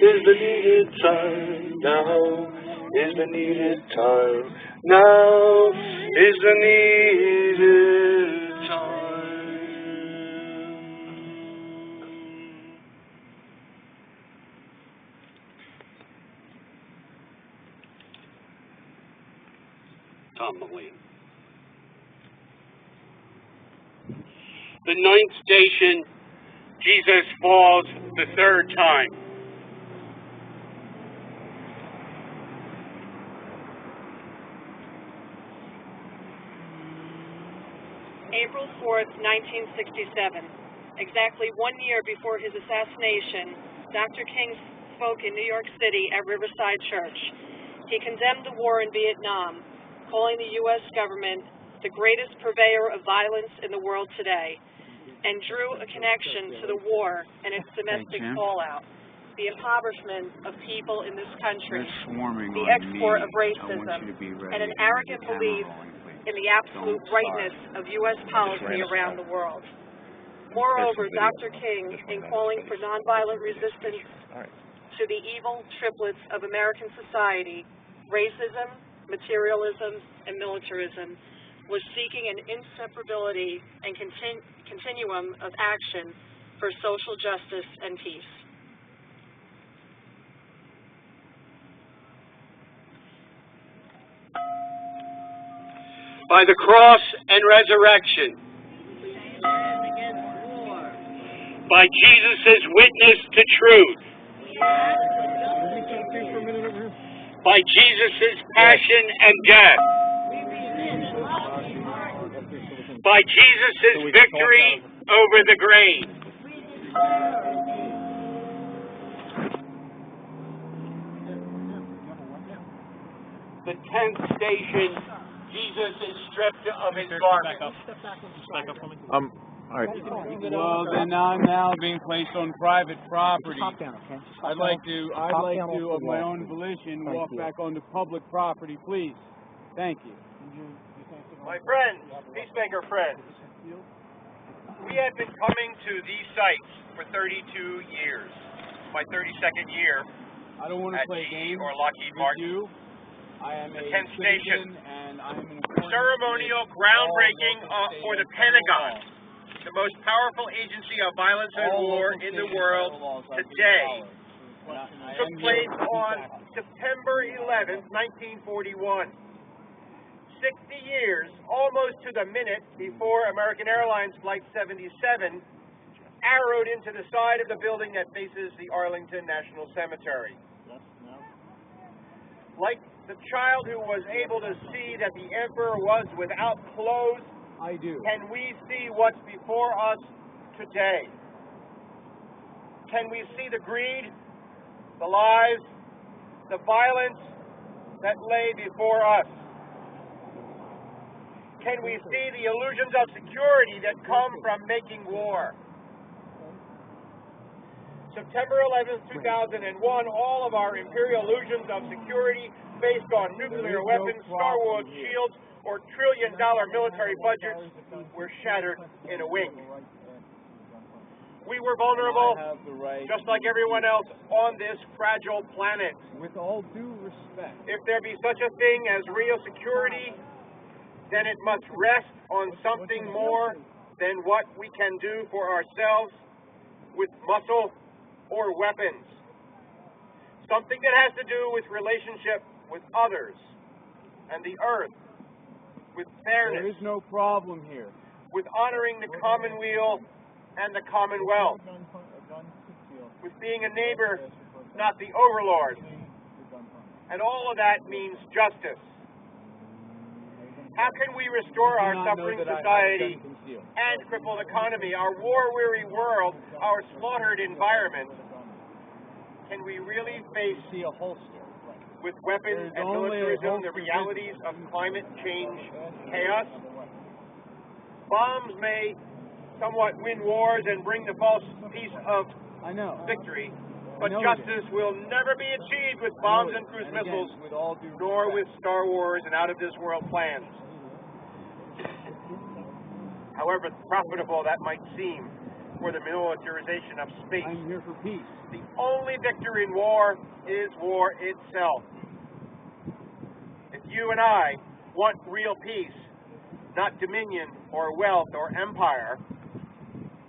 is the needed time. Now is the needed time. Now is the needed time. Tom Moline. The ninth station, Jesus falls the third time. April 4th, 1967. Exactly 1 year before his assassination, Dr. King spoke in New York City at Riverside Church. He condemned the war in Vietnam, calling the U.S. government the greatest purveyor of violence in the world today, and drew a connection to the war and its domestic fallout, the impoverishment of people in this country, the export of racism, and an arrogant belief in the absolute rightness of U.S. policy around the world. Moreover, Dr. King, in calling for nonviolent resistance to the evil triplets of American society, racism, materialism, and militarism, was seeking an inseparability and continuum of action for social justice and peace. By the cross and resurrection, by Jesus' witness to truth, by Jesus' passion and death, by Jesus' victory over the grave. The 10th station, Jesus is stripped of his garments. All right. Well, then I'm now being placed on private property. I'd like to, of my own volition, walk back onto public property, please. Thank you. My friends, peacemaker friends, we have been coming to these sites for 32 years. My 32nd year I don't want to at play GE games or Lockheed with Martin. you. I am The a 10th station. and I am an Ceremonial groundbreaking for the Pentagon, the most powerful agency of violence and war in the world today, took place on September 11th, 1941. 60 years, almost to the minute, before American Airlines Flight 77 arrowed into the side of the building that faces the Arlington National Cemetery. Like the child who was able to see that the emperor was without clothes, I do. can we see what's before us today? Can we see the greed, the lies, the violence that lay before us? Can we see the illusions of security that come from making war? September 11th, 2001, all of our imperial illusions of security based on nuclear weapons, Star Wars shields, or trillion-dollar military budgets were shattered in a wink. We were vulnerable, just like everyone else on this fragile planet. With all due respect, If there be such a thing as real security, then it must rest on something more than what we can do for ourselves with muscle or weapons. Something that has to do with relationship with others and the earth, with fairness, there is no problem here. with honoring the commonweal and the commonwealth, with being a neighbor, not the overlord. And all of that means justice. How can we restore our suffering society and crippled economy, our war-weary world, our slaughtered environment? Can we really face with weapons and militarism the realities of climate change chaos? Bombs may somewhat win wars and bring the false peace of victory, but justice will never be achieved with bombs and cruise missiles, nor with Star Wars and out-of-this-world plans. However profitable that might seem, for the militarization of space. I'm here for peace. The only victor in war is war itself. If you and I want real peace, not dominion or wealth or empire,